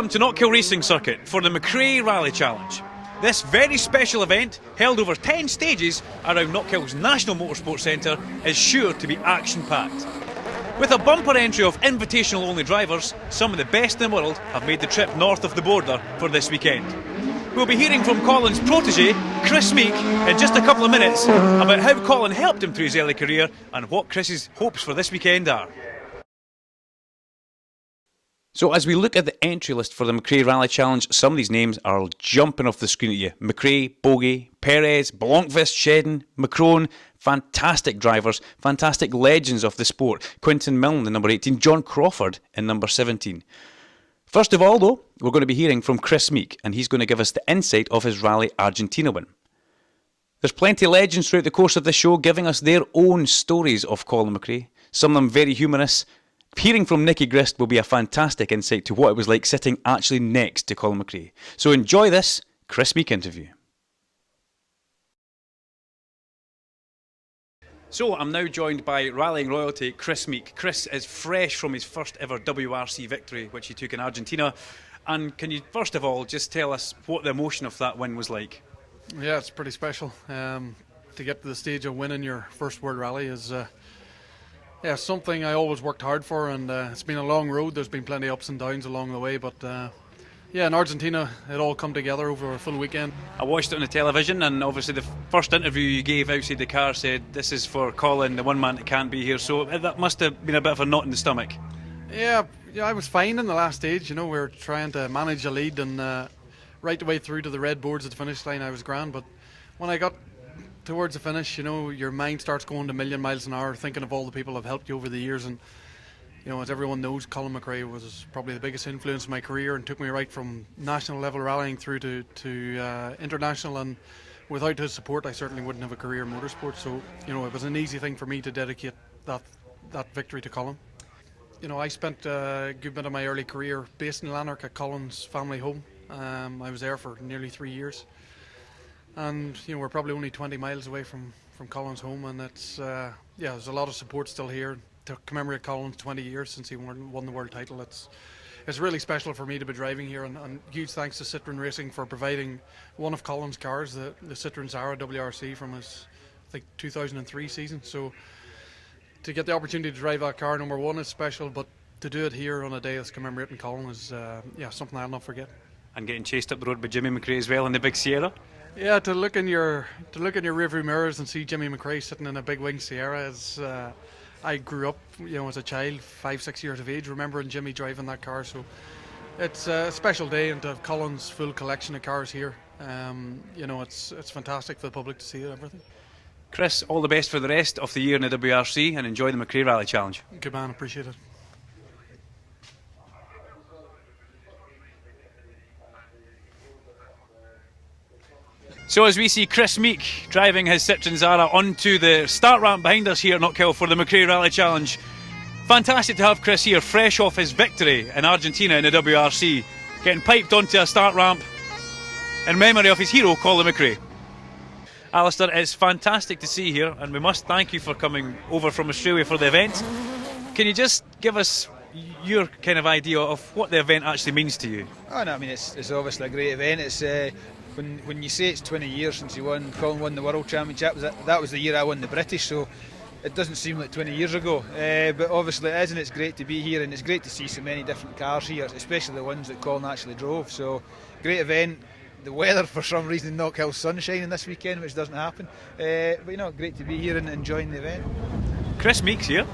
Welcome to Knockhill Racing Circuit for the McRae Rally Challenge. This very special event, held over 10 stages around Knockhill's National Motorsports Centre, is sure to be action-packed. With a bumper entry of invitational-only drivers, some of the best in the world have made the trip north of the border for this weekend. We'll be hearing from Colin's protege, Kris Meeke, in just a couple of minutes about how Colin helped him through his early career and what Kris's hopes for this weekend are. So as we look at the entry list for the McRae Rally Challenge, some of these names are jumping off the screen at you. McRae, Bogey, Perez, Blomqvist, Shedden, McCrone, fantastic drivers, fantastic legends of the sport. Quinton Milne in number 18, John Crawford in number 17. First of all though, we're going to be hearing from Kris Meeke, and he's going to give us the insight of his Rally Argentina win. There's plenty of legends throughout the course of this show giving us their own stories of Colin McRae, some of them very humorous. Hearing from Nicky Grist will be a fantastic insight to what it was like sitting actually next to Colin McRae. So enjoy this Kris Meeke interview. So I'm now joined by rallying royalty Kris Meeke. Kris is fresh from his first ever WRC victory, which he took in Argentina. And can you first of all just tell us what the emotion of that win was like? Yeah, it's pretty special. To get to the stage of winning your first World Rally is something I always worked hard for, and it's been a long road. There's been plenty of ups and downs along the way, but in Argentina it all come together over a full weekend. I watched it on the television, and obviously the first interview you gave outside the car said this is for Colin, the one man that can't be here, so that must have been a bit of a knot in the stomach. Yeah, I was fine in the last stage. We were trying to manage a lead, and right the way through to the red boards at the finish line I was grand, but when I got towards the finish, your mind starts going to a million miles an hour, thinking of all the people who have helped you over the years. And as everyone knows, Colin McRae was probably the biggest influence in my career and took me right from national level rallying through to international. And without his support, I certainly wouldn't have a career in motorsport. So it was an easy thing for me to dedicate that victory to Colin. I spent a good bit of my early career based in Lanark at Colin's family home. I was there for nearly 3 years. And we're probably only 20 miles away from Colin's home, and it's there's a lot of support still here to commemorate Colin's 20 years since he won the world title. It's really special for me to be driving here, and huge thanks to Citroen Racing for providing one of Colin's cars, the Citroen Zara WRC from his 2003 season. So to get the opportunity to drive that car, number one, is special, but to do it here on a day that's commemorating Colin is something I'll not forget. And getting chased up the road by Jimmy McRae as well in the big Sierra. Yeah, to look in your rearview mirrors and see Jimmy McRae sitting in a big wing Sierra is. I grew up, as a child, 5-6 years of age, remembering Jimmy driving that car. So it's a special day, and to have Colin's full collection of cars here, it's fantastic for the public to see everything. Kris, all the best for the rest of the year in the WRC, and enjoy the McRae Rally Challenge. Good man, appreciate it. So as we see Kris Meeke driving his Citroen Zara onto the start ramp behind us here at Knockhill for the McRae Rally Challenge. Fantastic to have Kris here, fresh off his victory in Argentina in the WRC, getting piped onto a start ramp in memory of his hero, Colin McRae. Alister, it's fantastic to see you here, and we must thank you for coming over from Australia for the event. Can you just give us your kind of idea of what the event actually means to you? Oh no, I mean it's obviously a great event. It's when you say it's 20 years since Colin won the World Championship, that was the year I won the British, so it doesn't seem like 20 years ago. But obviously it is, and it's great to be here, and it's great to see so many different cars here, especially the ones that Colin actually drove. So great event. The weather, for some reason, Knockhill's sunshining this weekend, which doesn't happen. But great to be here and enjoying the event. Kris Meeke's here.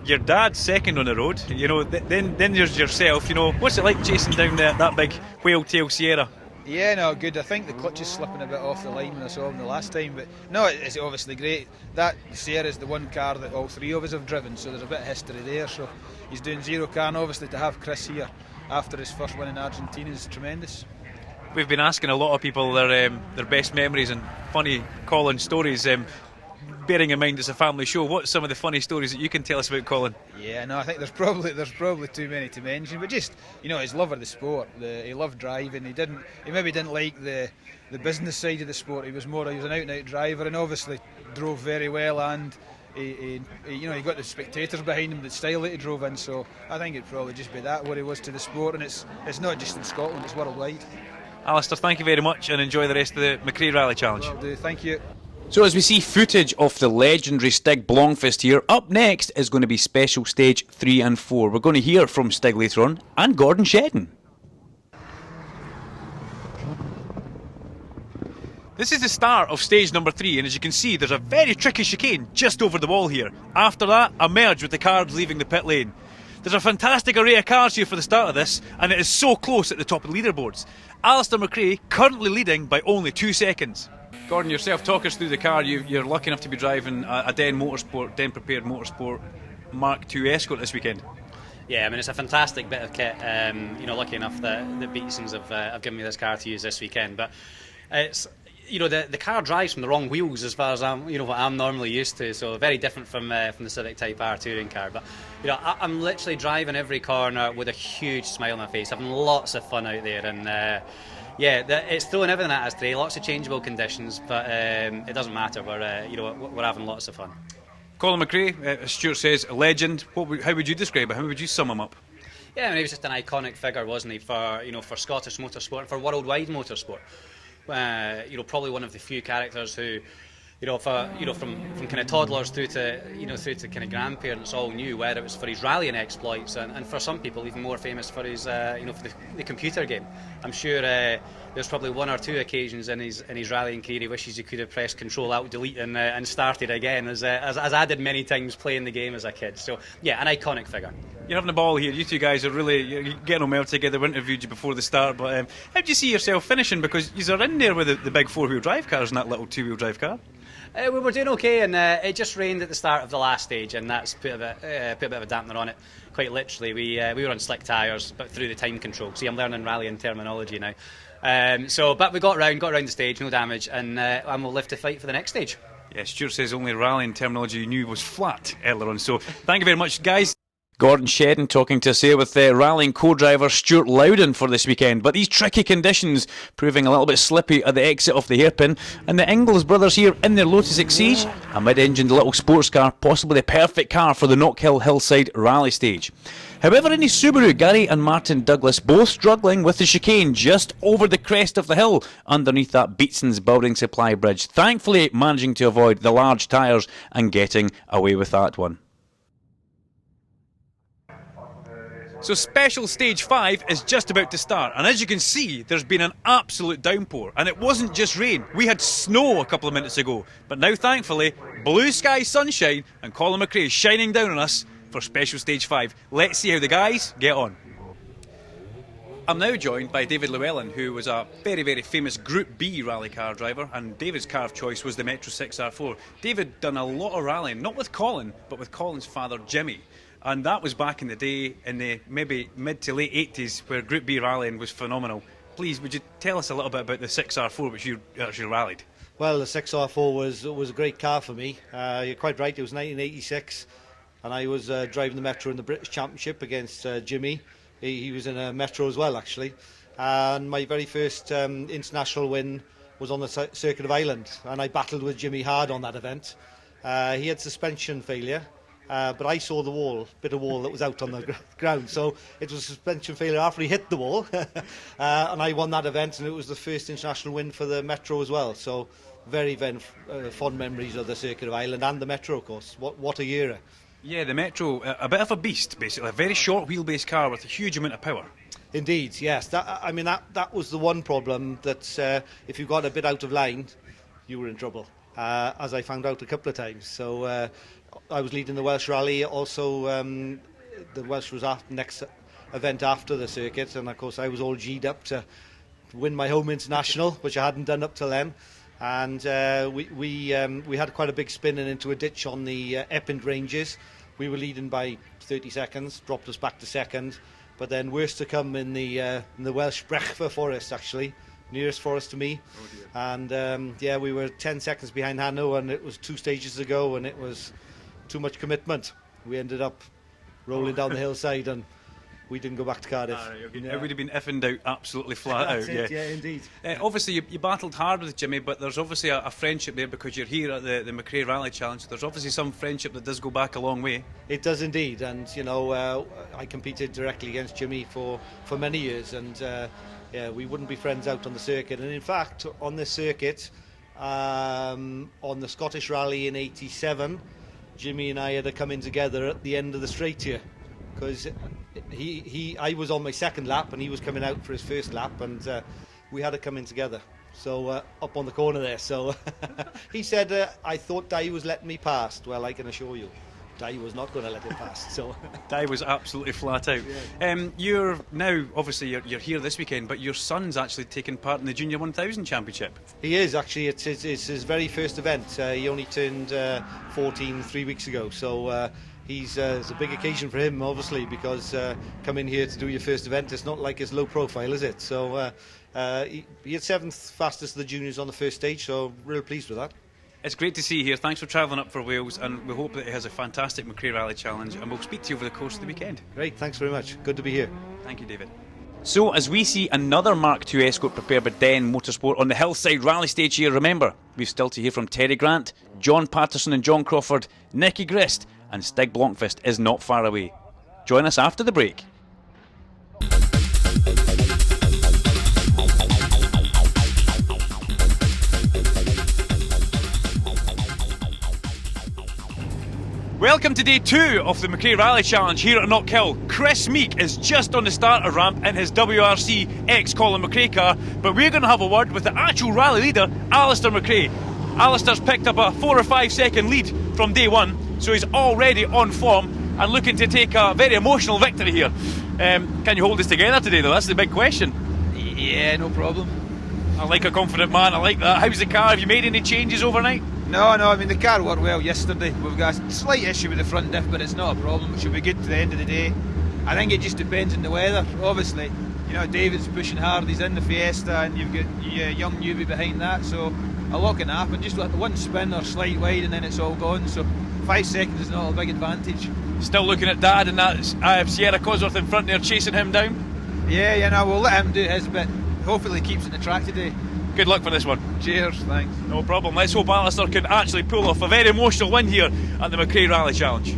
Your dad's second on the road. Then there's yourself. What's it like chasing down that big whale-tail Sierra? Yeah, no, good. I think the clutch is slipping a bit off the line when I saw him the last time, but no, it's obviously great. That Sierra is the one car that all three of us have driven, so there's a bit of history there. So he's doing zero car, and obviously to have Kris here after his first win in Argentina is tremendous. We've been asking a lot of people their best memories and funny Colin stories. Bearing in mind it's a family show, what's some of the funny stories that you can tell us about Colin? Yeah, no, I think there's probably too many to mention, but just his love of the sport. He loved driving. He maybe didn't like the business side of the sport. He was an out and out driver, and obviously drove very well and he got the spectators behind him, the style that he drove in. So I think it'd probably just be that what he was to the sport, and it's not just in Scotland, it's worldwide. Alister, thank you very much, and enjoy the rest of the McRae Rally Challenge. Will do, thank you. So as we see footage of the legendary Stig Blomqvist here, up next is going to be special stage 3 and 4. We're going to hear from Stig later on, and Gordon Shedden. This is the start of stage number 3, and as you can see, there's a very tricky chicane just over the wall here. After that, a merge with the cars leaving the pit lane. There's a fantastic array of cars here for the start of this, and it is so close at the top of the leaderboards. Alister McRae currently leading by only 2 seconds. Gordon, yourself, talk us through the car. You're lucky enough to be driving a Den Prepared Motorsport Mark II Escort this weekend. Yeah, I mean, it's a fantastic bit of kit. Lucky enough that the Beatsons have given me this car to use this weekend. But it's, the car drives from the wrong wheels as far as what I'm normally used to. So very different from the Civic Type R touring car. But I'm literally driving every corner with a huge smile on my face, having lots of fun out there, and. It's throwing everything at us today. Lots of changeable conditions, but it doesn't matter. We're having lots of fun. Colin McRae, as Stuart says, a legend. How would you describe it? How would you sum him up? Yeah, I mean, he was just an iconic figure, wasn't he, for Scottish motorsport and for worldwide motorsport. Probably one of the few characters who, from kind of toddlers through to kind of grandparents all knew, whether it was for his rallying exploits and for some people even more famous for his for the computer game. I'm sure there's probably 1 or 2 occasions in his rallying career he wishes he could have pressed Control Alt Delete and started again, as I did many times playing the game as a kid. So yeah, an iconic figure. You're having a ball here. You two guys are you're getting on well together. We interviewed you before the start, but how do you see yourself finishing? Because you're in there with the big 4-wheel drive cars and that little 2-wheel drive car. We were doing okay, and it just rained at the start of the last stage, and that's put a bit of a dampener on it. Quite literally, we were on slick tyres, but through the time control. See, I'm learning rallying terminology now. But we got round the stage, no damage, and we'll live to fight for the next stage. Yeah, Stuart says only rallying terminology you knew was flat earlier on. So thank you very much, guys. Gordon Shedden talking to us here with rallying co-driver Stuart Loudon for this weekend. But these tricky conditions proving a little bit slippy at the exit of the hairpin. And the Ingles brothers here in their Lotus Exige, a mid-engined little sports car, possibly the perfect car for the Knockhill Hillside Rally stage. However, in his Subaru, Gary and Martin Douglas both struggling with the chicane just over the crest of the hill underneath that Beatson's building supply bridge. Thankfully managing to avoid the large tyres and getting away with that one. So special stage 5 is just about to start, and as you can see, there's been an absolute downpour, and it wasn't just rain. We had snow a couple of minutes ago, but now thankfully blue sky sunshine and Colin McRae shining down on us for special stage 5. Let's see how the guys get on. I'm now joined by David Llewellyn, who was a very, very famous Group B rally car driver, and David's car of choice was the Metro 6R4. David done a lot of rallying, not with Colin, but with Colin's father Jimmy. And that was back in the day, in the maybe mid to late 80s, where Group B rallying was phenomenal. Please, would you tell us a little bit about the 6R4, which you actually rallied? Well, the 6R4 was a great car for me. You're quite right, it was 1986, and I was driving the Metro in the British Championship against Jimmy. He was in a Metro as well, actually. And my very first international win was on the Circuit of Ireland, and I battled with Jimmy hard on that event. He had suspension failure. But I saw the bit of wall that was out on the ground, so it was suspension failure after he hit the wall, and I won that event, and it was the first international win for the Metro as well. So very, very fond memories of the Circuit of Ireland and the Metro, of course. What a era! Yeah, the Metro, a bit of a beast, basically, a very short wheelbase car with a huge amount of power. Indeed, yes. That was the one problem, that if you got a bit out of line, you were in trouble, as I found out a couple of times. So. I was leading the Welsh Rally, also the Welsh was next event after the circuit, and of course I was all G'd up to win my home international, which I hadn't done up till then. And we had quite a big spin and into a ditch on the Epping Ranges. We were leading by 30 seconds, dropped us back to second, but then worse to come in the Welsh Brechfa Forest, actually. Nearest forest to me. Oh dear. And we were 10 seconds behind Hanno, and it was 2 stages to go, and it was too much commitment. We ended up rolling down the hillside and we didn't go back to Cardiff. It would have been if in doubt, absolutely flat out. Yeah, indeed. Obviously, you battled hard with Jimmy, but there's obviously a friendship there because you're here at the McRae Rally Challenge. There's obviously some friendship that does go back a long way. It does indeed, and I competed directly against Jimmy for many years, and we wouldn't be friends out on the circuit. And in fact, on this circuit, on the Scottish Rally in '87, Jimmy and I had to come in together at the end of the straight here, because I was on my second lap and he was coming out for his first lap, and we had to come in together. So up on the corner there. So he said, I thought Dai was letting me past. Well, I can assure you, Dai was not going to let him past. So Dai was absolutely flat out. Yeah. You're now, obviously, you're here this weekend, but your son's actually taking part in the Junior 1000 Championship. He is, actually. It's his very first event. He only turned 14 3 weeks ago. So it's a big occasion for him, obviously, because coming here to do your first event, it's not like it's low profile, is it? So he had 7th fastest of the juniors on the first stage, so real pleased with that. It's great to see you here. Thanks for travelling up for Wales, and we hope that he has a fantastic McRae Rally Challenge, and we'll speak to you over the course of the weekend. Great, thanks very much. Good to be here. Thank you, David. So, as we see another Mark II Escort prepared by Den Motorsport on the Hillside Rally stage here, remember, we've still to hear from Terry Grant, John Patterson and John Crawford, Nicky Grist, and Stig Blomqvist is not far away. Join us after the break. Welcome to day 2 of the McRae Rally Challenge here at Knockhill. Kris Meeke is just on the starter ramp in his WRC X Colin McRae car, but we're going to have a word with the actual rally leader, Alister McRae. Alister's picked up a 4 or 5 second lead from day 1, so he's already on form and looking to take a very emotional victory here. Can you hold us together today though? That's the big question. Yeah, no problem. I like a confident man, I like that. How's the car? Have you made any changes overnight? No, I mean the car worked well yesterday. We've got a slight issue with the front diff, but it's not a problem. It should be good to the end of the day. I think it just depends on the weather. Obviously, David's pushing hard, he's in the Fiesta, and you've got your young newbie behind that, so a lot can happen. Just like one spin or slight wide and then it's all gone, so 5 seconds is not a big advantage. Still looking at Dad and that Sierra Cosworth in front there chasing him down? Yeah, we'll let him do his bit. Hopefully he keeps it the track today. Good luck for this one. Cheers, thanks. No problem. Let's hope Alister can actually pull off a very emotional win here at the McRae Rally Challenge.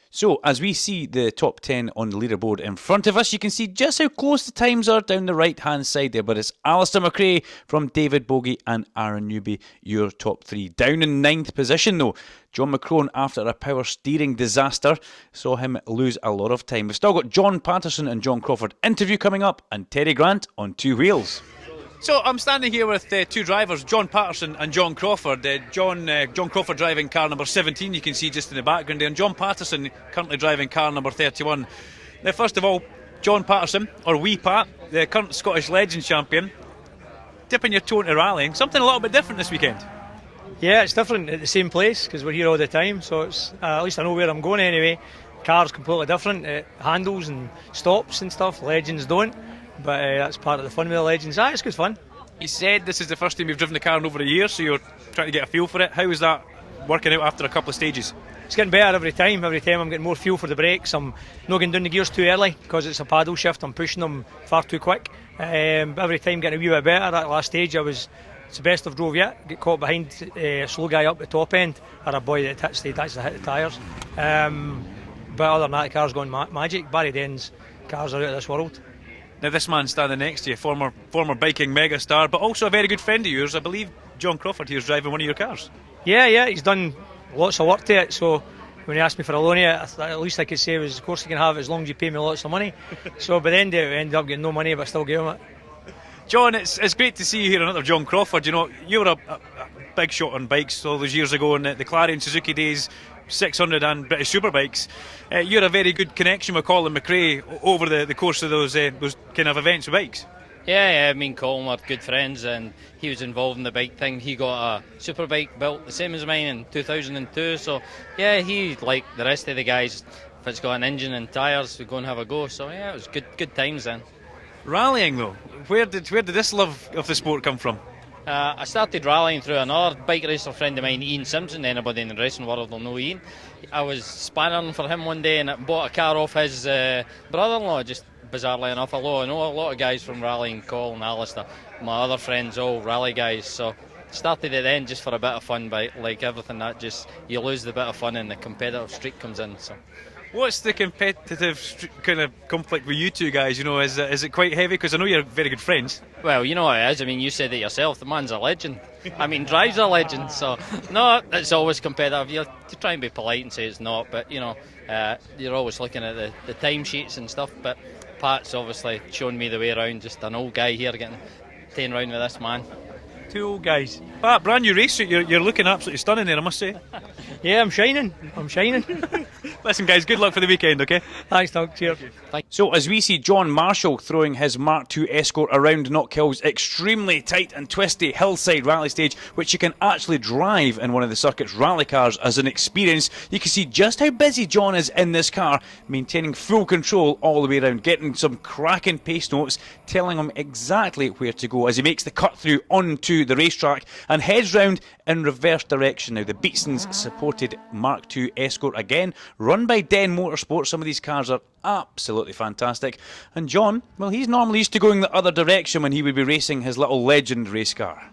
So, as we see the top 10 on the leaderboard in front of us, you can see just how close the times are down the right-hand side there. But it's Alister McRae from David Bogie and Aaron Newby, your top 3. Down in 9th position, though, John McCrone, after a power steering disaster, saw him lose a lot of time. We've still got John Patterson and John Crawford interview coming up, and Terry Grant on 2 wheels. So I'm standing here with 2 drivers, John Patterson and John Crawford. John Crawford driving car number 17, you can see just in the background there, and John Patterson currently driving car number 31. Now, first of all, John Patterson, or Wee Pat, the current Scottish Legends champion, dipping your toe into rallying, something a little bit different this weekend. Yeah, it's different at the same place because we're here all the time, so it's at least I know where I'm going anyway. Car's completely different, it handles and stops and stuff, Legends don't. But that's part of the fun with the Legends. It's good fun. You said this is the first time you've driven the car in over a year, so you're trying to get a feel for it. How is that working out after a couple of stages? It's getting better every time. Every time I'm getting more feel for the brakes. I'm not getting down the gears too early because it's a paddle shift. I'm pushing them far too quick. But every time getting a wee bit better. That last stage it's the best I've drove yet. Get caught behind a slow guy up the top end, or a boy that stayed actually hit the tyres. But other than that, the car's going magic. Barry Den's cars are out of this world. Now, this man standing next to you, former biking megastar, but also a very good friend of yours. I believe John Crawford here is driving one of your cars. Yeah, he's done lots of work to it. So when he asked me for a loan of it, at least I could say was, of course you can have it as long as you pay me lots of money. So by the end of it, I ended up getting no money, but I still gave him it. John, it's great to see you here, another John Crawford. You were a big shot on bikes all those years ago in the Clarion Suzuki days, 600 and British Superbikes. You're a very good connection with Colin McRae over the course of those kind of events with bikes. Yeah, me and Colin were good friends, and he was involved in the bike thing. He got a superbike built the same as mine in 2002, so yeah, he, like the rest of the guys, if it's got an engine and tyres, we go and have a go. So yeah, it was good times then. Rallying though, where did this love of the sport come from? I started rallying through another bike racer friend of mine, Ian Simpson. Anybody in the racing world will know Ian. I was spanning for him one day and bought a car off his brother-in-law, just bizarrely enough. Although I know a lot of guys from rallying, Colin, Alister, my other friends, all rally guys. So started it then just for a bit of fun, but like everything, that just you lose the bit of fun and the competitive streak comes in. So. What's the competitive kind of conflict with you two guys? You know, is it quite heavy? Because I know you're very good friends. Well, you know what it is. I mean, you said it yourself. The man's a legend. I mean, drives a legend. So, no, it's always competitive. You try and be polite and say it's not, but, you know, you're always looking at the timesheets and stuff. But Pat's obviously shown me the way around. Just an old guy here getting 10 round with this man. Two old guys. Pat, brand new race suit. You're looking absolutely stunning there, I must say. Yeah, I'm shining. Listen, guys, good luck for the weekend, okay? Thanks, Doug. Cheers. So, as we see John Marshall throwing his Mark II Escort around Knockhill's extremely tight and twisty hillside rally stage, which you can actually drive in one of the circuit's rally cars as an experience, you can see just how busy John is in this car, maintaining full control all the way around, getting some cracking pace notes, telling him exactly where to go as he makes the cut through onto the racetrack and heads round in reverse direction. Now, the Beatsons supported Mark II Escort again, run by Den Motorsport. Some of these cars are absolutely fantastic. And John, well, he's normally used to going the other direction when he would be racing his little legend race car.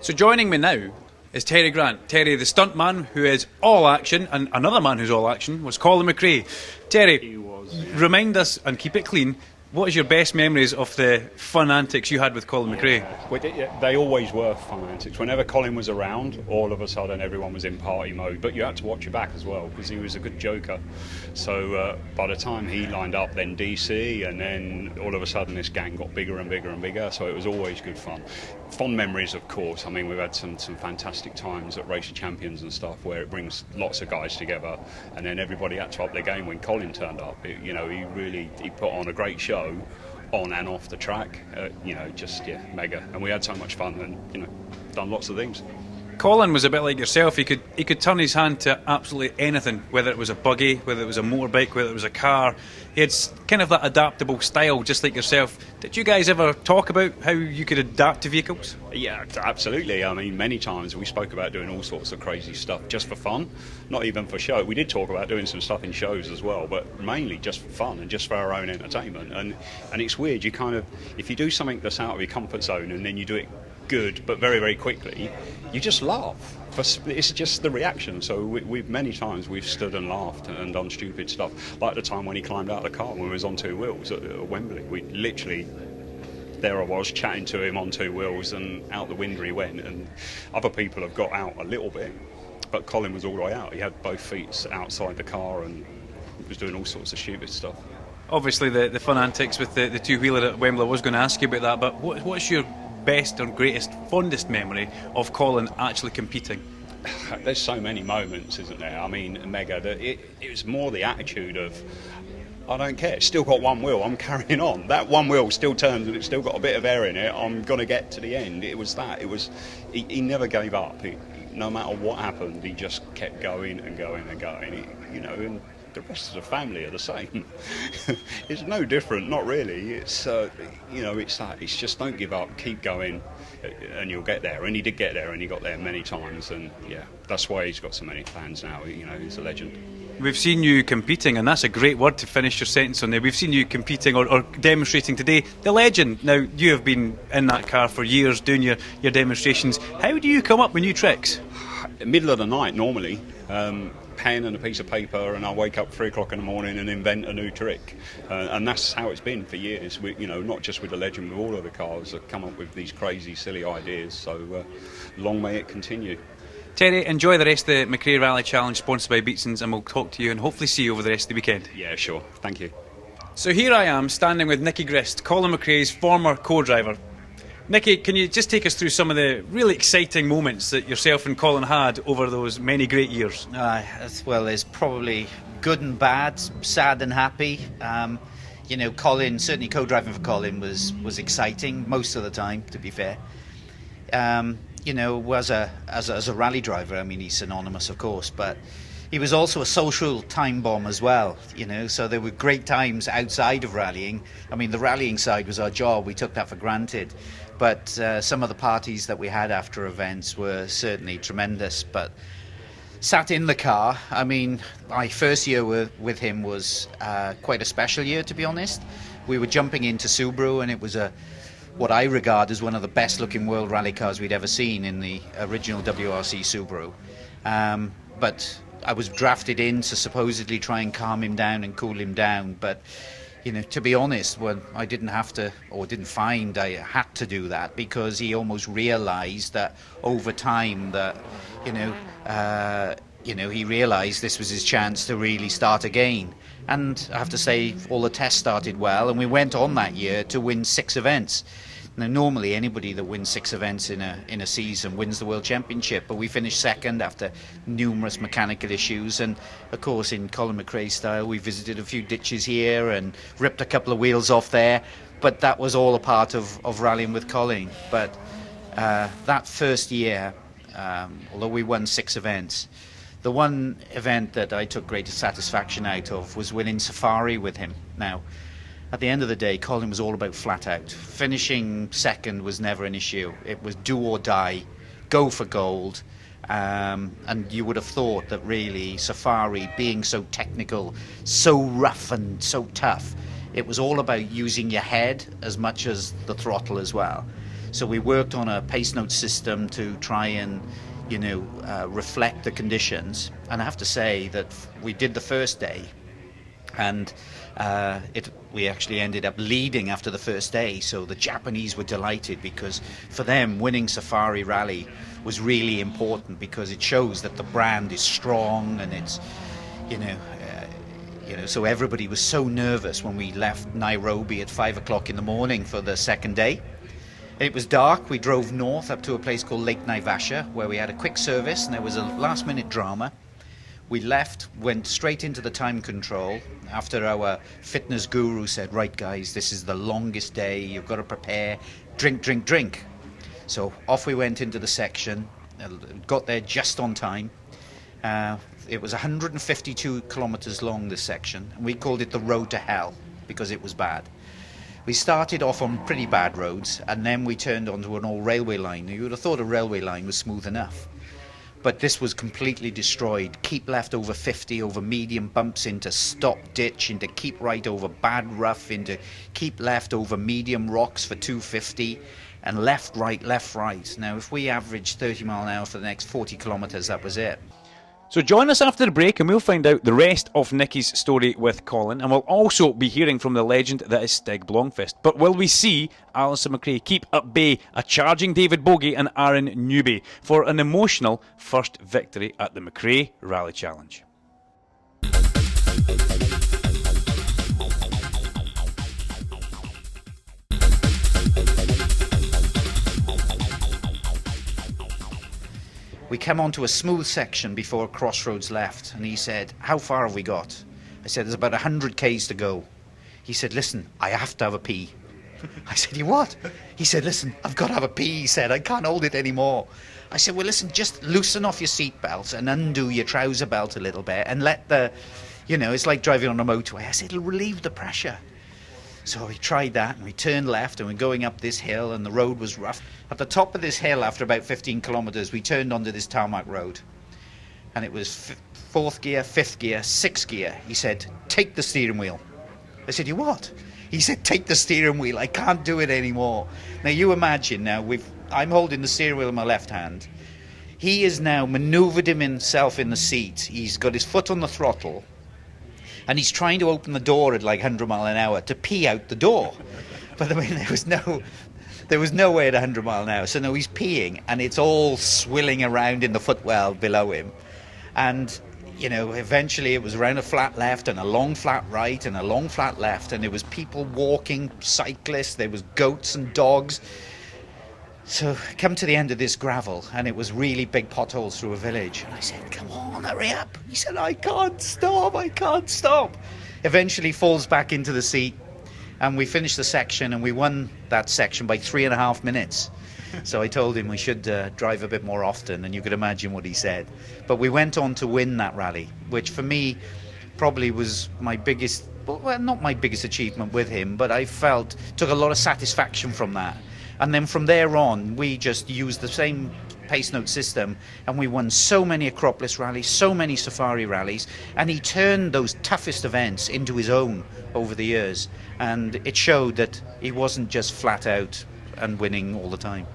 So joining me now is Terry Grant. Terry, the stunt man who is all action, and another man who's all action was Colin McRae. Terry, remind us and keep it clean. What is your best memories of the fun antics you had with Colin McRae? Well, they always were fun antics. Whenever Colin was around, all of a sudden everyone was in party mode. But you had to watch your back as well because he was a good joker. So by the time he lined up, then DC, and then all of a sudden this gang got bigger and bigger and bigger. So it was always good fun. Fond memories, of course. I mean, we've had some fantastic times at Race of Champions and stuff where it brings lots of guys together, and then everybody had to up their game when Colin turned up. He put on a great show on and off the track. Mega. And we had so much fun and done lots of things. Colin was a bit like yourself. He could turn his hand to absolutely anything, whether it was a buggy, whether it was a motorbike, whether it was a car. He had kind of that adaptable style, just like yourself. Did you guys ever talk about how you could adapt to vehicles? Yeah, absolutely. I mean, many times we spoke about doing all sorts of crazy stuff just for fun, not even for show. We did talk about doing some stuff in shows as well, but mainly just for fun and just for our own entertainment. And it's weird, you kind of, if you do something that's out of your comfort zone and then you do it good but very, very quickly, you just laugh. It's just the reaction. So we've many times we've stood and laughed and done stupid stuff, like the time when he climbed out of the car when we was on two wheels at Wembley. We literally, there I was chatting to him on two wheels, and out the window he went, and other people have got out a little bit, but Colin was all the way out. He had both feet outside the car and was doing all sorts of stupid stuff. Obviously the fun antics with the two-wheeler at Wembley, I was going to ask you about that, but what's your best or greatest, fondest memory of Colin actually competing? There's so many moments, isn't there? I mean, mega. It was more the attitude of, I don't care, it's still got one wheel, I'm carrying on. That one wheel still turns and it's still got a bit of air in it, I'm going to get to the end. It was that. It was, he never gave up. No matter what happened, he just kept going and going and going. And the rest of the family are the same. It's no different, not really. It's it's that. It's just don't give up, keep going, and you'll get there. And he did get there, and he got there many times. And yeah, that's why he's got so many fans now. He's a legend. We've seen you competing, and that's a great word to finish your sentence on there. We've seen you competing or demonstrating today. The legend. Now, you have been in that car for years doing your demonstrations. How do you come up with new tricks? Middle of the night, normally. Pen and a piece of paper, and I'll wake up 3 o'clock in the morning and invent a new trick. And that's how it's been for years. Not just with the legend, with all of the cars that come up with these crazy, silly ideas. So long may it continue. Terry, enjoy the rest of the McRae Rally Challenge sponsored by Beatsons, and we'll talk to you and hopefully see you over the rest of the weekend. Yeah, sure. Thank you. So here I am standing with Nicky Grist, Colin McRae's former co-driver. Nicky, can you just take us through some of the really exciting moments that yourself and Colin had over those many great years? Well, there's probably good and bad, sad and happy. Colin, certainly co-driving for Colin was exciting most of the time, to be fair. As a rally driver, I mean, he's synonymous, of course, but he was also a social time bomb as well, you know, so there were great times outside of rallying. I mean, the rallying side was our job, we took that for granted, but some of the parties that we had after events were certainly tremendous. But sat in the car, I mean, my first year with him was quite a special year, to be honest. We were jumping into Subaru, and it was what I regard as one of the best looking world rally cars we'd ever seen in the original WRC Subaru. But I was drafted in to supposedly try and calm him down and cool him down, but you know, to be honest, when I didn't have to, or didn't find I had to do that, because he almost realised that over time that, he realised this was his chance to really start again. And I have to say, all the tests started well, and we went on that year to win 6 events. Now, normally anybody that wins 6 events in a season wins the World Championship, but we finished second after numerous mechanical issues. And of course, in Colin McRae style, we visited a few ditches here and ripped a couple of wheels off there. But that was all a part of rallying with Colin. But that first year, although we won 6 events, the one event that I took greatest satisfaction out of was winning Safari with him. Now, at the end of the day, Colin was all about flat out. Finishing second was never an issue. It was do or die, go for gold. And you would have thought that really Safari, being so technical, so rough and so tough, it was all about using your head as much as the throttle as well. So we worked on a pace note system to try and reflect the conditions. And I have to say that we did the first day, and we actually ended up leading after the first day, so the Japanese were delighted, because for them winning Safari Rally was really important, because it shows that the brand is strong, and it's so everybody was so nervous when we left Nairobi at 5 o'clock in the morning for the second day. It was dark. We drove north up to a place called Lake Naivasha, where we had a quick service, and there was a last minute drama. We left, went straight into the time control after our fitness guru said, right guys, this is the longest day, you've got to prepare, drink, drink, drink. So off we went into the section, got there just on time. It was 152 kilometers long, this section, and we called it the road to hell because it was bad. We started off on pretty bad roads, and then we turned onto an old railway line. You would have thought a railway line was smooth enough, but this was completely destroyed. Keep left over 50, over medium bumps into stop ditch, into keep right over bad rough, into keep left over medium rocks for 250, and left right. Now, if we averaged 30 mile an hour for the next 40 kilometres, that was it. So join us after the break and we'll find out the rest of Nicky's story with Colin, and we'll also be hearing from the legend that is Stig Blomqvist. But will we see Alister McRae keep at bay a charging David Bogie and Aaron Newby for an emotional first victory at the McRae Rally Challenge? We came onto a smooth section before Crossroads left, and he said, how far have we got? I said, there's about 100 k's to go. He said, listen, I have to have a pee. I said, you what? He said, listen, I've got to have a pee. He said, I can't hold it anymore. I said, well, listen, just loosen off your seatbelt and undo your trouser belt a little bit and let it's like driving on a motorway. I said, it'll relieve the pressure. So we tried that, and we turned left, and we're going up this hill, and the road was rough. At the top of this hill, after about 15 kilometres, we turned onto this tarmac road, and it was 4th gear, 5th gear, 6th gear. He said, take the steering wheel. I said, you what? He said, take the steering wheel. I can't do it anymore. Now, you imagine now, I'm holding the steering wheel in my left hand. He has now manoeuvred himself in the seat. He's got his foot on the throttle, and he's trying to open the door at like 100 mile an hour to pee out the door. But I mean, there was no way at 100 mile an hour. So now he's peeing, and it's all swilling around in the footwell below him. And, eventually it was around a flat left and a long flat right and a long flat left. And there was people walking, cyclists, there was goats and dogs. So come to the end of this gravel, and it was really big potholes through a village. And I said, come on, hurry up. He said, I can't stop. Eventually falls back into the seat, and we finished the section, and we won that section by 3.5 minutes. So I told him we should drive a bit more often, and you could imagine what he said. But we went on to win that rally, which for me probably was my biggest, well, not my biggest achievement with him, but I felt took a lot of satisfaction from that. And then from there on, we just used the same pace note system, and we won so many Acropolis rallies, so many Safari rallies, and he turned those toughest events into his own over the years, and it showed that he wasn't just flat out and winning all the time.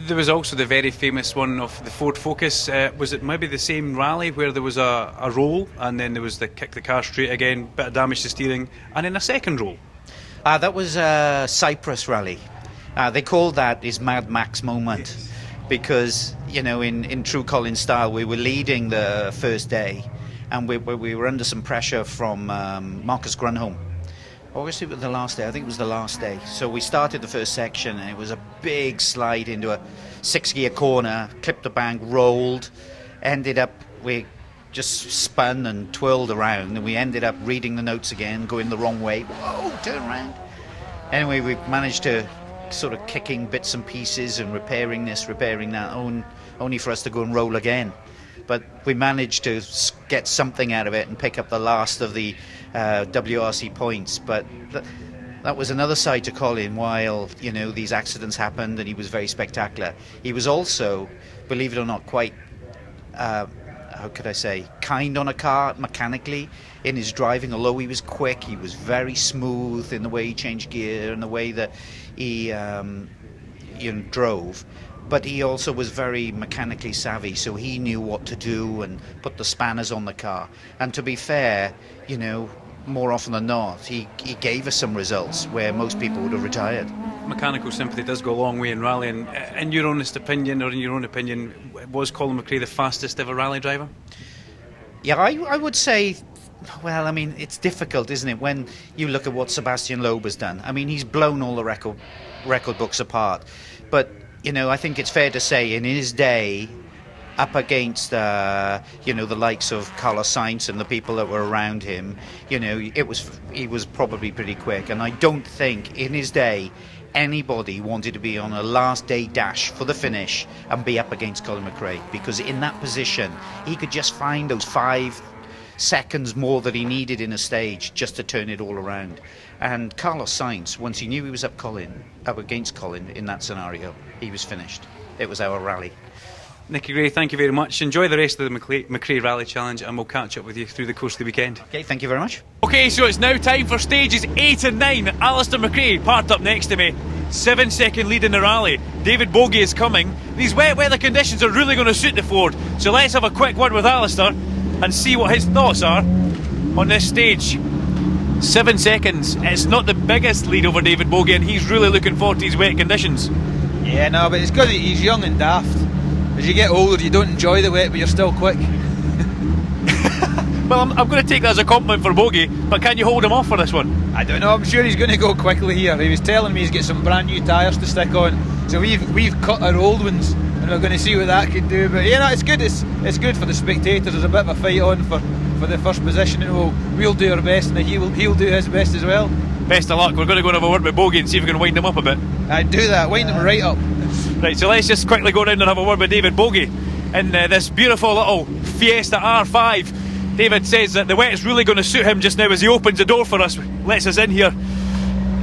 There was also the very famous one of the Ford Focus. Was it maybe the same rally where there was a roll, and then there was the kick the car straight again, bit of damage to steering, and then a second roll? That was a Cyprus rally. They called that his Mad Max moment, because, you know, in true Colin style, we were leading the first day, and we were under some pressure from Marcus Grunholm. Obviously, it was the last day. I think it was the last day. So we started the first section, and it was a big slide into a 6-gear corner, clipped the bank, rolled, ended up, we just spun and twirled around, and we ended up reading the notes again, going the wrong way. Whoa, turn around. Anyway, we managed to sort of kicking bits and pieces and repairing this, repairing that, only for us to go and roll again. But we managed to get something out of it and pick up the last of the WRC points. But that was another side to Colin. While, you know, these accidents happened and he was very spectacular, he was also, believe it or not, quite how could I say, kind on a car mechanically in his driving. Although he was quick, he was very smooth in the way he changed gear and the way that he drove. But he also was very mechanically savvy, so he knew what to do and put the spanners on the car. And to be fair, you know, more often than not, he gave us some results where most people would have retired. Mechanical sympathy does go a long way in rallying. In your honest opinion, or in your own opinion, was Colin McRae the fastest ever rally driver? Yeah, I would say, well, I mean, it's difficult, isn't it, when you look at what Sebastian Loeb has done. I mean, he's blown all the record books apart. But, you know, I think it's fair to say in his day, up against, you know, the likes of Carlos Sainz and the people that were around him, you know, he was probably pretty quick. And I don't think in his day anybody wanted to be on a last day dash for the finish and be up against Colin McRae, because in that position he could just find those 5 seconds more that he needed in a stage just to turn it all around. And Carlos Sainz, once he knew he was up against Colin in that scenario, he was finished. It was our rally. Nicky Gray, thank you very much. Enjoy the rest of the McRae Rally Challenge, and we'll catch up with you through the course of the weekend. Okay, thank you very much. Okay, so it's now time for stages 8 and 9. Alister McRae parked up next to me. 7-second lead in the rally. David Bogie is coming. These wet weather conditions are really going to suit the Ford. So let's have a quick word with Alister and see what his thoughts are on this stage. 7 seconds. It's not the biggest lead over David Bogie, and he's really looking forward to these wet conditions. Yeah, no, but it's good that he's young and daft. As you get older, you don't enjoy the wet, but you're still quick. Well, I'm going to take that as a compliment for Bogie, but can you hold him off for this one? I don't know, I'm sure he's going to go quickly here. He was telling me he's got some brand new tyres to stick on, so we've cut our old ones, and we're going to see what that can do. But yeah, no, it's good. It's good for the spectators. There's a bit of a fight on for the first position, and we'll do our best, and he'll do his best as well. Best of luck. We're going to go and have a word with Bogie and see if we can wind him up a bit. I'd do that, wind him right up. Right, so let's just quickly go round and have a word with David Bogie in this beautiful little Fiesta R5. David says that the wet's really going to suit him just now as he opens the door for us, lets us in here.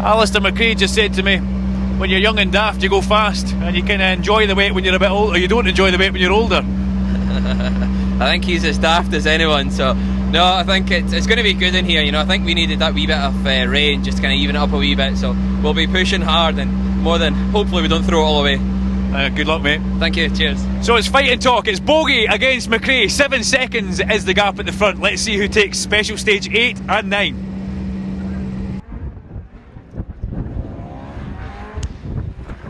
Alister McRae just said to me, when you're young and daft you go fast, and you can enjoy the wet when you're a bit older. You don't enjoy the wet when you're older. I think he's as daft as anyone, so no, I think it's going to be good in here. You know, I think we needed that wee bit of rain just to kind of even it up a wee bit, so we'll be pushing hard, and more than hopefully we don't throw it all away. Good luck, mate. Thank you, cheers. So it's fight and talk. It's Bogie against McRae. 7 seconds is the gap at the front. Let's see who takes special stage 8 and 9.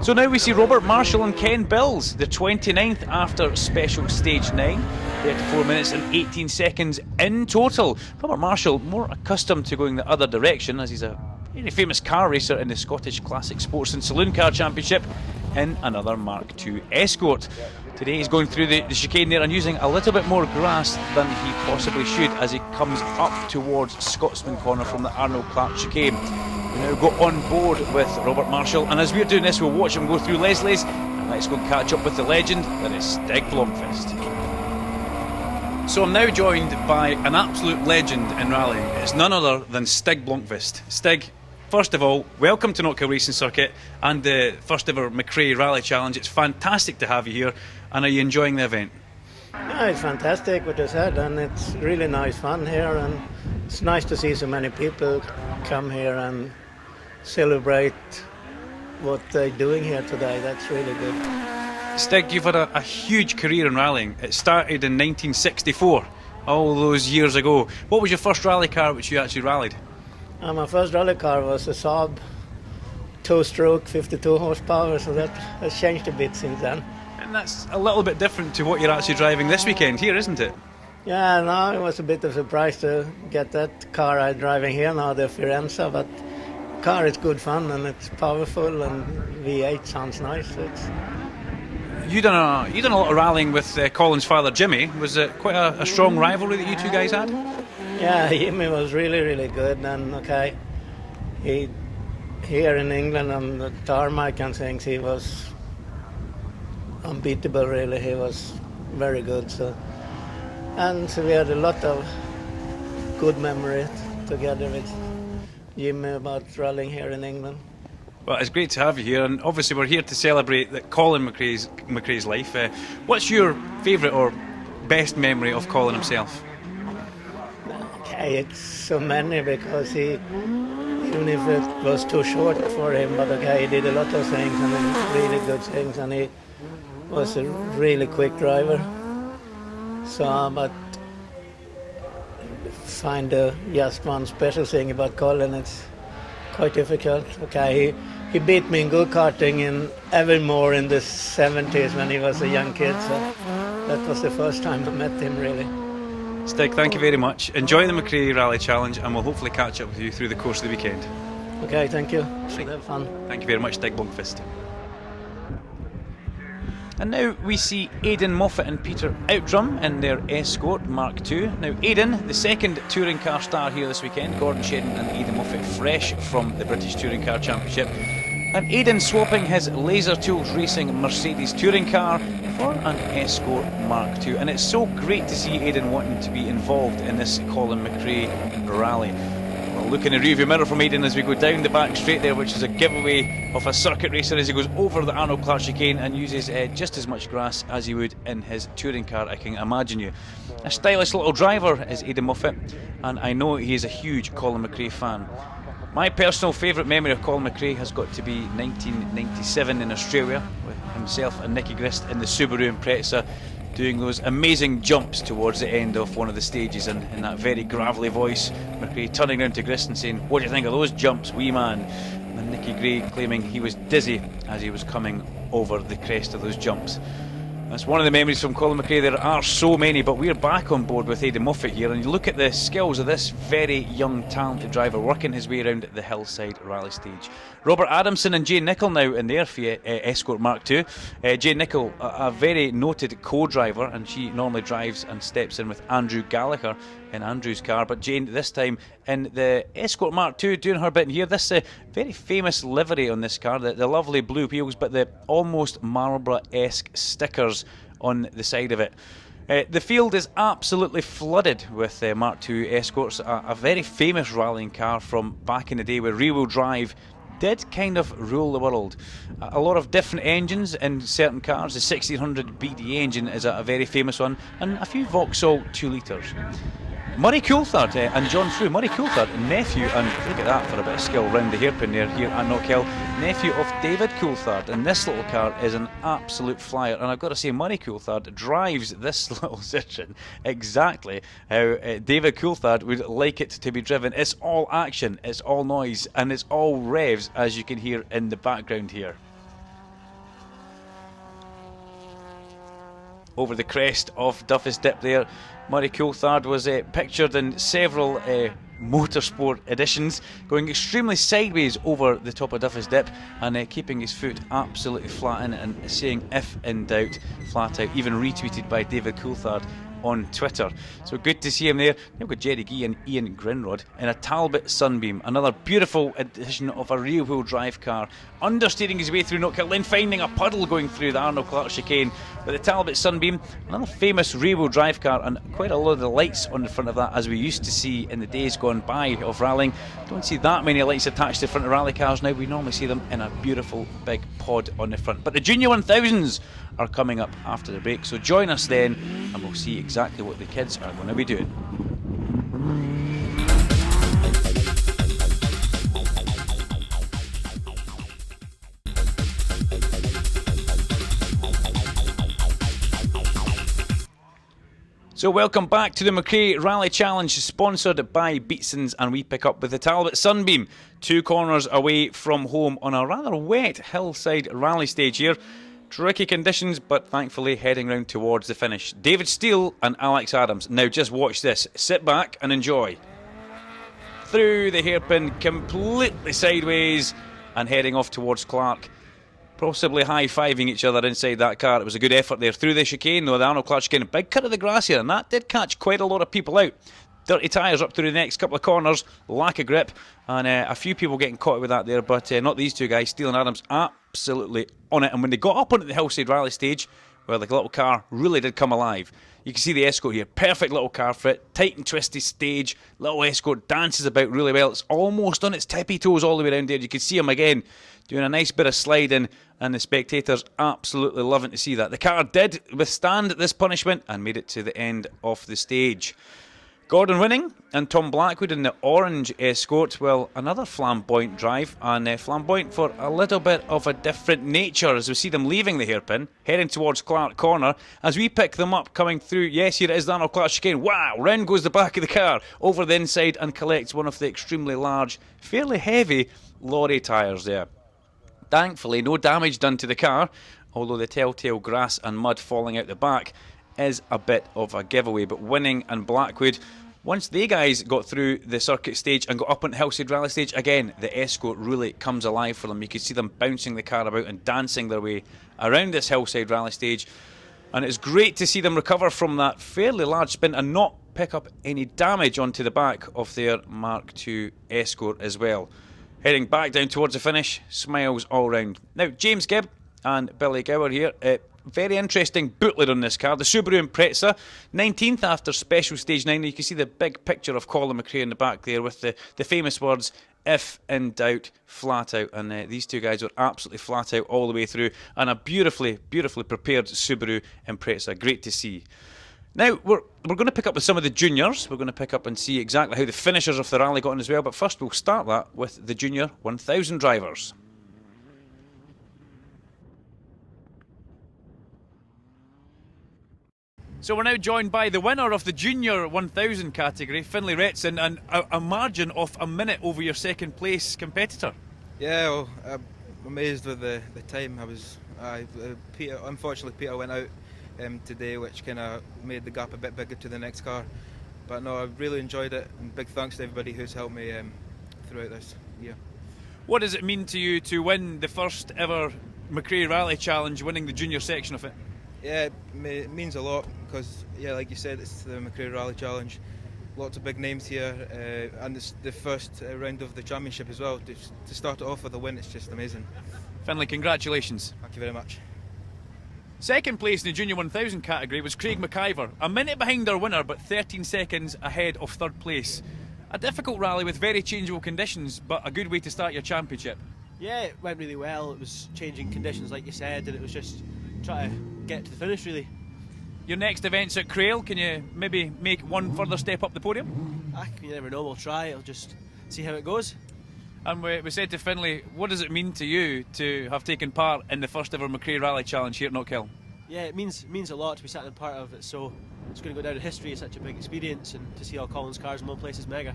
So now we see Robert Marshall and Ken Bills, the 29th after special stage 9. 34 minutes and 18 seconds in total. Robert Marshall more accustomed to going the other direction, as he's a very famous car racer in the Scottish Classic Sports and Saloon Car Championship in another Mark II Escort. Today he's going through the chicane there and using a little bit more grass than he possibly should as he comes up towards Scotsman Corner from the Arnold Clark chicane. We now go on board with Robert Marshall, and as we're doing this we'll watch him go through Leslie's, and Let's go catch up with the legend that is Stig Blomqvist. So I'm now joined by an absolute legend in rallying. It's none other than Stig Blomqvist. Stig, first of all, welcome to Notkill Racing Circuit and the first ever McRae Rally Challenge. It's fantastic to have you here, and are you enjoying the event? Yeah, it's fantastic what you said, and it's really nice fun here, and it's nice to see so many people come here and celebrate what they're doing here today. That's really good. Stig, you've had a huge career in rallying. It started in 1964, all those years ago. What was your first rally car which you actually rallied? My first rally car was a Saab 2-stroke, 52 horsepower, so that has changed a bit since then. And that's a little bit different to what you're actually driving this weekend here, isn't it? Yeah, no, it was a bit of a surprise to get that car I'm driving here now, the Firenze, but the car is good fun and it's powerful and V8 sounds nice. You done a lot of rallying with Colin's father Jimmy. Was it quite a strong rivalry that you two guys had? Yeah, Jimmy was really, really good, and okay, he here in England on the tarmac and things, he was unbeatable. Really, he was very good. So we had a lot of good memories together with Jimmy about rallying here in England. Well, it's great to have you here, and obviously we're here to celebrate that Colin McRae's life. What's your favourite or best memory of Colin himself? Okay, it's so many, because he, even if it was too short for him, but okay, he did a lot of things and really good things, and he was a really quick driver. So, but find just one special thing about Colin, it's quite difficult. Okay, he beat me in go-karting in Evermore in the 70s when he was a young kid, so that was the first time I met him, really. Stig, thank you very much. Enjoy the McRae Rally Challenge, and we'll hopefully catch up with you through the course of the weekend. Okay, thank you. Have fun. Thank you very much, Stig Blomqvist. And now we see Aidan Moffat and Peter Outdrum in their Escort Mark II. Now Aidan, the second touring car star here this weekend, Gordon Shedden and Aidan Moffat fresh from the British Touring Car Championship. And Aidan swapping his Laser Tools Racing Mercedes touring car for an Escort Mark II. And it's so great to see Aidan wanting to be involved in this Colin McRae rally. We'll look in the rearview mirror from Aidan as we go down the back straight there, which is a giveaway of a circuit racer as he goes over the Arnold Clark chicane and uses just as much grass as he would in his touring car, I can imagine you. A stylish little driver is Aidan Moffat, and I know he is a huge Colin McRae fan. My personal favourite memory of Colin McRae has got to be 1997 in Australia, with himself and Nicky Grist in the Subaru Impreza doing those amazing jumps towards the end of one of the stages, and in that very gravelly voice, McRae turning round to Grist and saying, "What do you think of those jumps, wee man?" And Nicky Grist claiming he was dizzy as he was coming over the crest of those jumps. That's one of the memories from Colin McRae. There are so many, but we're back on board with Aidan Moffat here, and you look at the skills of this very young, talented driver working his way around the hillside rally stage. Robert Adamson and Jane Nicholl now in their Escort Mark II. Jane Nicholl, a very noted co-driver, and she normally drives and steps in with Andrew Gallagher in Andrew's car, but Jane this time in the Escort Mark II doing her bit in here. This very famous livery on this car, the lovely blue wheels, but the almost Marlborough-esque stickers on the side of it. The field is absolutely flooded with Mark II Escorts, a very famous rallying car from back in the day where rear-wheel drive did kind of rule the world. A lot of different engines in certain cars. The 1600 BD engine is a very famous one, and a few Vauxhall 2 litres. Murray Coulthard and John Frew. Murray Coulthard, nephew, and look at that for a bit of skill round the hairpin there here at Knockhill, nephew of David Coulthard, and this little car is an absolute flyer, and I've got to say Murray Coulthard drives this little Citroen exactly how David Coulthard would like it to be driven. It's all action, it's all noise, and it's all revs, as you can hear in the background here. Over the crest of Duffus Dip there, Murray Coulthard was pictured in several motorsport editions, going extremely sideways over the top of Duffus Dip and keeping his foot absolutely flat in it and saying, "If in doubt, flat out," even retweeted by David Coulthard on Twitter. So good to see him there. We've got Jerry Gee and Ian Grinrod in a Talbot Sunbeam. Another beautiful addition of a rear-wheel drive car. Understeering his way through Knockhill, then finding a puddle going through the Arnold Clark chicane. But the Talbot Sunbeam, another famous rear-wheel drive car, and quite a lot of the lights on the front of that, as we used to see in the days gone by of rallying. Don't see that many lights attached to the front of rally cars now. We normally see them in a beautiful big pod on the front. But the Junior 1000s are coming up after the break, so join us then and we'll see exactly what the kids are going to be doing. So welcome back to the McRae Rally Challenge, sponsored by Beatsons, and we pick up with the Talbot Sunbeam, 2 corners away from home on a rather wet hillside rally stage here. Tricky conditions, but thankfully heading round towards the finish. David Steele and Alex Adams. Now just watch this. Sit back and enjoy. Through the hairpin, completely sideways, and heading off towards Clark. Possibly high-fiving each other inside that car. It was a good effort there. Through the chicane, though, the Arnold Clark chicane. A big cut of the grass here, and that did catch quite a lot of people out. Dirty tyres up through the next couple of corners. Lack of grip. And a few people getting caught with that there, but not these two guys. Steele and Adams absolutely on it. And when they got up onto the hillside rally stage, well, the little car really did come alive. You can see the Escort here. Perfect little car for it. Tight and twisty stage. Little Escort dances about really well. It's almost on its tippy toes all the way around there. You can see him again doing a nice bit of sliding, and the spectators absolutely loving to see that. The car did withstand this punishment and made it to the end of the stage. Gordon winning, and Tom Blackwood in the orange Escort. Well, another Flamboyant drive, and Flamboyant for a little bit of a different nature as we see them leaving the hairpin, heading towards Clark Corner. As we pick them up coming through, yes, here it is, the Arnold Clark chicane. Wow, round goes the back of the car, over the inside, and collects one of the extremely large, fairly heavy lorry tyres there. Thankfully, no damage done to the car, although the telltale grass and mud falling out the back is a bit of a giveaway. But Winning and Blackwood, once they guys got through the circuit stage and got up on the hillside rally stage, again, the Escort really comes alive for them. You can see them bouncing the car about and dancing their way around this hillside rally stage. And it's great to see them recover from that fairly large spin and not pick up any damage onto the back of their Mark II Escort as well. Heading back down towards the finish, smiles all round. Now, James Gibb and Billy Gower here. Very interesting bootlet on this car. The Subaru Impreza, 19th after Special Stage 9. You can see the big picture of Colin McRae in the back there with the famous words, "If in doubt, flat out." And these two guys were absolutely flat out all the way through. And a beautifully, beautifully prepared Subaru Impreza. Great to see. Now, we're going to pick up with some of the juniors. We're going to pick up and see exactly how the finishers of the rally got on as well. But first, we'll start that with the Junior 1000 drivers. So we're now joined by the winner of the Junior 1000 category, Finlay Retson, and a margin of a minute over your second place competitor. Yeah, well, I'm amazed with the time. Peter, unfortunately, Peter went out today, which kind of made the gap a bit bigger to the next car. But no, I really enjoyed it, and big thanks to everybody who's helped me throughout this year. What does it mean to you to win the first ever McRae Rally Challenge, winning the junior section of it? Yeah, it means a lot because, yeah, like you said, it's the McRae Rally Challenge. Lots of big names here, and it's the first round of the championship as well. To start it off with a win, it's just amazing. Finlay, congratulations. Thank you very much. Second place in the Junior 1000 category was Craig McIver, a minute behind our winner but 13 seconds ahead of third place. A difficult rally with very changeable conditions, but a good way to start your championship. Yeah, it went really well. It was changing conditions like you said, and it was just trying to get to the finish really. Your next event's at Crail. Can you maybe make one further step up the podium? You never know, we'll try. I'll just see how it goes. And we said to Finlay, what does it mean to you to have taken part in the first ever McRae Rally Challenge here at Knockhill? Yeah, it means a lot to be sat in part of it, so it's going to go down in history. It's such a big experience, and to see all Colin's cars in one place is mega.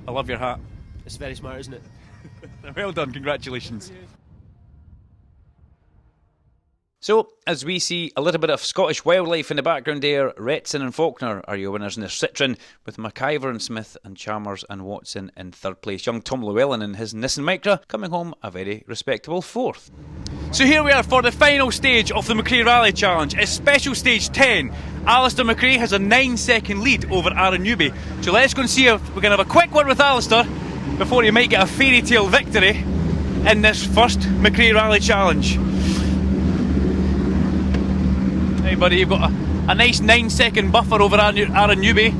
I love your hat. It's very smart, isn't it? Well done, congratulations. So, as we see a little bit of Scottish wildlife in the background there, Retson and Faulkner are your winners in their Citroen, with McIver and Smith and Chalmers and Watson in third place. Young Tom Llewellyn and his Nissan Micra coming home a very respectable fourth. So here we are for the final stage of the McRae Rally Challenge. It's special stage 10. Alister McRae has a 9-second lead over Aaron Newby. So let's go and see if we can have a quick word with Alister before he might get a fairy tale victory in this first McRae Rally Challenge. Hey buddy, you've got a nice 9-second buffer over Aaron Newby.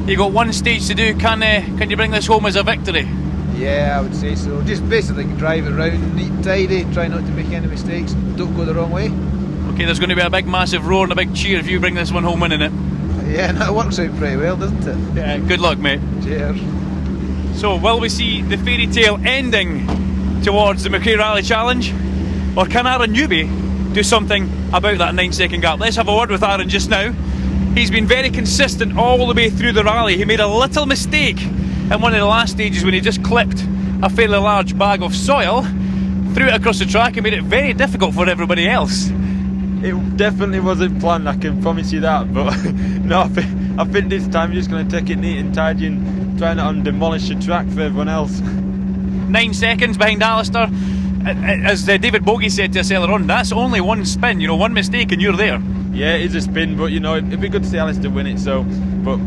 You've got one stage to do. Can you bring this home as a victory? Yeah, I would say so. Just basically drive it round, neat and tidy, try not to make any mistakes, don't go the wrong way. Okay, there's going to be a big massive roar and a big cheer if you bring this one home winning it. Yeah, and it works out pretty well, doesn't it? Yeah, good luck, mate. Cheers. So, will we see the fairy tale ending towards the McRae Rally Challenge? Or can Aaron Newby do something about that 9-second gap? Let's have a word with Aaron just now. He's been very consistent all the way through the rally. He made a little mistake in one of the last stages when he just clipped a fairly large bag of soil, threw it across the track and made it very difficult for everybody else. It definitely wasn't planned, I can promise you that, but no, I think this time you're just going to take it neat and tidy and try not to demolish the track for everyone else. 9 seconds behind Alister. As David Bogie said to us earlier on, that's only one spin, you know, one mistake and you're there. Yeah, it is a spin, but you know, it'd be good to see Alister win it, so, but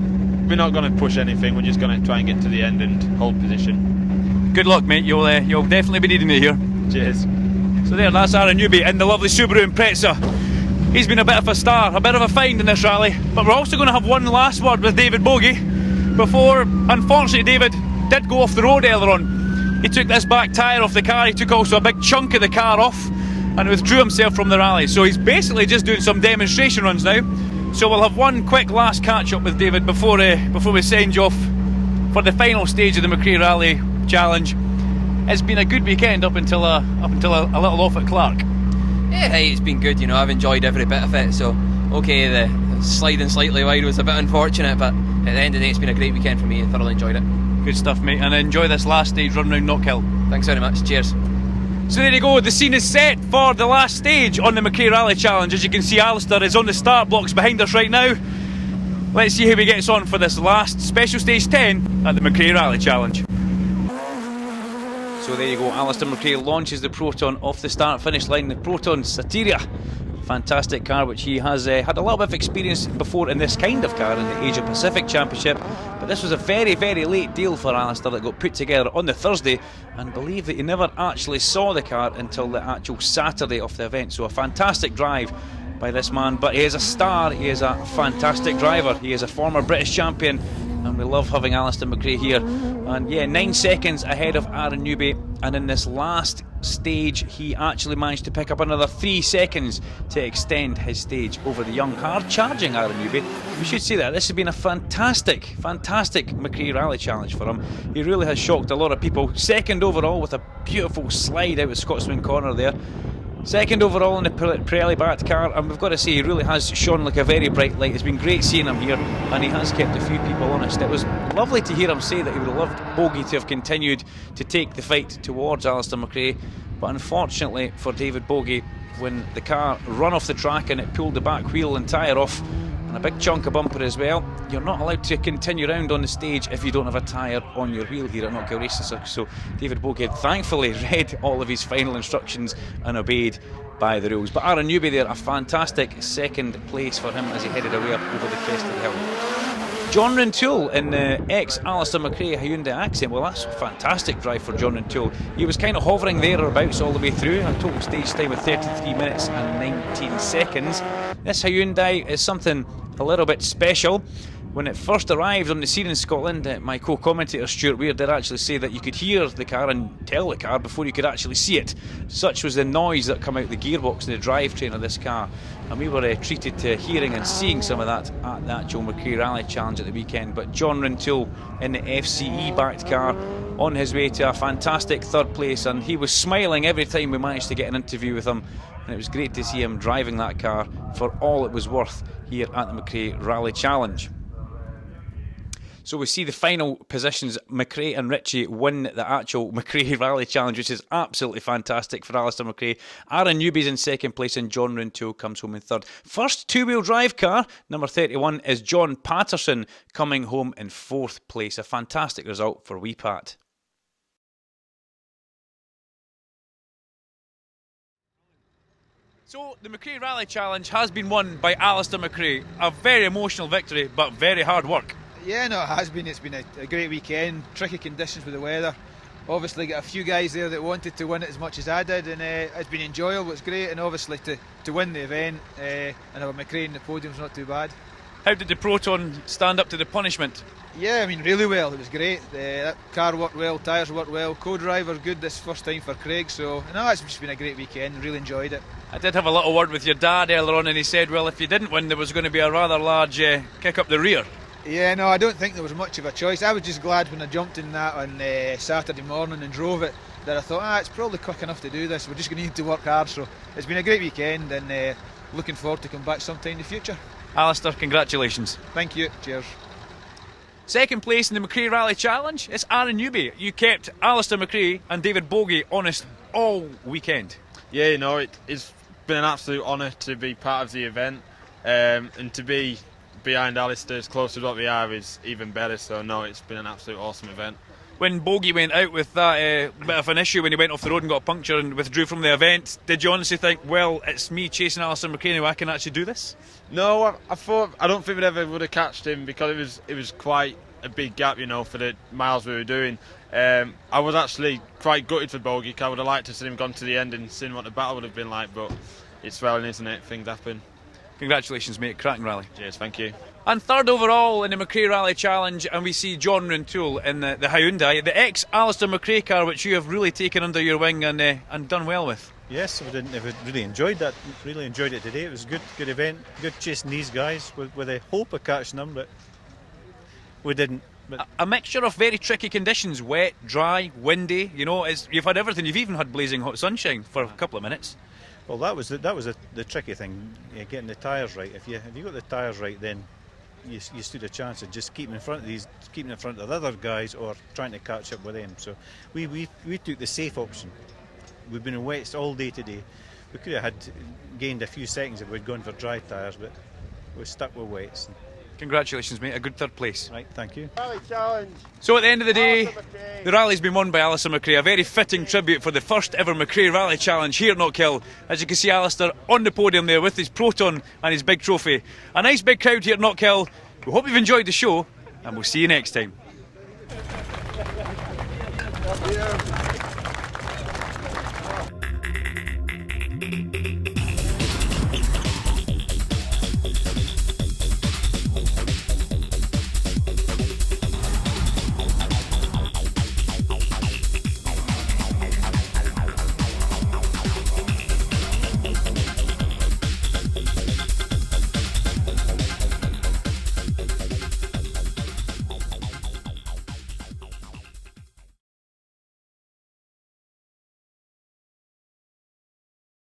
we're not going to push anything, we're just going to try and get to the end and hold position. Good luck, mate, you'll definitely be needing it here. Cheers. So that's Aaron Newby in the lovely Subaru Impreza. He's been a bit of a star, a bit of a find in this rally, but we're also going to have one last word with David Bogie before, unfortunately, David did go off the road earlier on. He took this back tyre off the car, he took also a big chunk of the car off and withdrew himself from the rally. So he's basically just doing some demonstration runs now. So we'll have one quick last catch up with David before we send you off for the final stage of the McRae Rally Challenge. It's been a good weekend up until a little off at Clark. Yeah, hey, it's been good, you know, I've enjoyed every bit of it, so okay, the sliding slightly wide was a bit unfortunate, but at the end of the day it's been a great weekend for me. I thoroughly enjoyed it. Good stuff, mate, and enjoy this last stage run round Knockhill. Thanks very much, cheers. So there you go, the scene is set for the last stage on the McRae Rally Challenge. As you can see, Alister is on the start blocks behind us right now. Let's see how he gets on for this last special stage 10 at the McRae Rally Challenge. So there you go, Alister McRae launches the Proton off the start-finish line. The Proton Satyria, fantastic car which he has had a little bit of experience before in this kind of car in the Asia Pacific Championship, but this was a very late deal for Alister that got put together on the Thursday, and believe that he never actually saw the car until the actual Saturday of the event. So a fantastic drive by this man, but he is a star, he is a fantastic driver, he is a former British champion, and we love having Alister McRae here. And yeah, 9 seconds ahead of Aaron Newby, and in this last stage he actually managed to pick up another 3 seconds to extend his stage over the young, hard charging Aaron Newby. We should say that this has been a fantastic McRae Rally Challenge for him. He really has shocked a lot of people. Second overall with a beautiful slide out of Scotsman Corner there. Second overall in the Pirelli backed car, and we've got to say he really has shone like a very bright light. It's been great seeing him here, and he has kept a few people honest. It was lovely to hear him say that he would have loved Bogie to have continued to take the fight towards Alister McRae, but unfortunately for David Bogie, when the car run off the track and it pulled the back wheel and tyre off, and a big chunk of bumper as well, you're not allowed to continue round on the stage if you don't have a tyre on your wheel here at Knockhill Racing Circuit. So David Bogie thankfully read all of his final instructions and obeyed by the rules. But Aaron Newby there, a fantastic second place for him as he headed away up over the crest of the hill. John Rintoul in the ex-Alister McRae Hyundai Accent. Well, that's a fantastic drive for John Rintoul. He was kind of hovering thereabouts all the way through, a total stage time of 33 minutes and 19 seconds. This Hyundai is something a little bit special. When it first arrived on the scene in Scotland, my co-commentator Stuart Weir did actually say that you could hear the car and tell the car before you could actually see it. Such was the noise that came out the gearbox and the drivetrain of this car. And we were treated to hearing and seeing some of that at the actual McRae Rally Challenge at the weekend. But John Rintoul in the FCE backed car on his way to a fantastic third place, and he was smiling every time we managed to get an interview with him, and it was great to see him driving that car for all it was worth here at the McRae Rally Challenge. So we see the final positions. McRae and Ritchie win the actual McRae Rally Challenge, which is absolutely fantastic for Alister McRae. Aaron Newby's in second place and John Rintoul comes home in third. First two-wheel drive car, number 31, is John Patterson coming home in fourth place. A fantastic result for wee Pat. So the McRae Rally Challenge has been won by Alister McRae. A very emotional victory, but very hard work. Yeah, no, it has been. It's been a great weekend. Tricky conditions with the weather. Obviously got a few guys there that wanted to win it as much as I did, and it's been enjoyable. It's great, and obviously to win the event and have McRae in the podium's not too bad. How did the Proton stand up to the punishment? Yeah, I mean, really well. It was great. That car worked well, tyres worked well, co-driver good this first time for Craig, so no, it's just been a great weekend. Really enjoyed it. I did have a little word with your dad earlier on, and he said, well, if you didn't win, there was going to be a rather large kick up the rear. Yeah, no, I don't think there was much of a choice. I was just glad when I jumped in that on Saturday morning and drove it that I thought, it's probably quick enough to do this. We're just going to need to work hard. So it's been a great weekend, and looking forward to come back sometime in the future. Alister, congratulations. Thank you. Cheers. Second place in the McRae Rally Challenge, it's Aaron Newby. You kept Alister McRae and David Bogie honest all weekend. Yeah, you know, it's been an absolute honour to be part of the event, and to be behind Alister as close as what we are is even better. So no, it's been an absolute awesome event. When Bogie went out with that bit of an issue when he went off the road and got a puncture and withdrew from the event, did you honestly think, well, it's me chasing Alister McRae now, I can actually do this? No, I don't think we ever would have catched him because it was quite a big gap, you know, for the miles we were doing. I was actually quite gutted for Bogie because I would have liked to see him gone to the end and seen what the battle would have been like, but it's rallying, isn't it? Things happen. Congratulations, mate. Cracking rally. Cheers, thank you. And third overall in the McRae Rally Challenge, and we see John Rintoul in the Hyundai, the ex-Alister McRae car, which you have really taken under your wing and done well with. Yes, I really enjoyed that. Really enjoyed it today. It was a good event. Good chasing these guys with a hope of catching them, but we didn't. But a mixture of very tricky conditions: wet, dry, windy. You know, you've had everything. You've even had blazing hot sunshine for a couple of minutes. Well, that was the tricky thing, getting the tyres right. If you got the tyres right, then you stood a chance of just keeping in front of the other guys or trying to catch up with them. So we took the safe option. We've been in wets all day today. We could have gained a few seconds if we'd gone for dry tyres, but we're stuck with wets. Congratulations, mate. A good third place. Right, thank you. Rally Challenge. So at the end of the day, the rally's been won by Alister McRae. A very fitting tribute for the first ever McRae Rally Challenge here at Knockhill. As you can see, Alister on the podium there with his Proton and his big trophy. A nice big crowd here at Knockhill. We hope you've enjoyed the show, and we'll see you next time.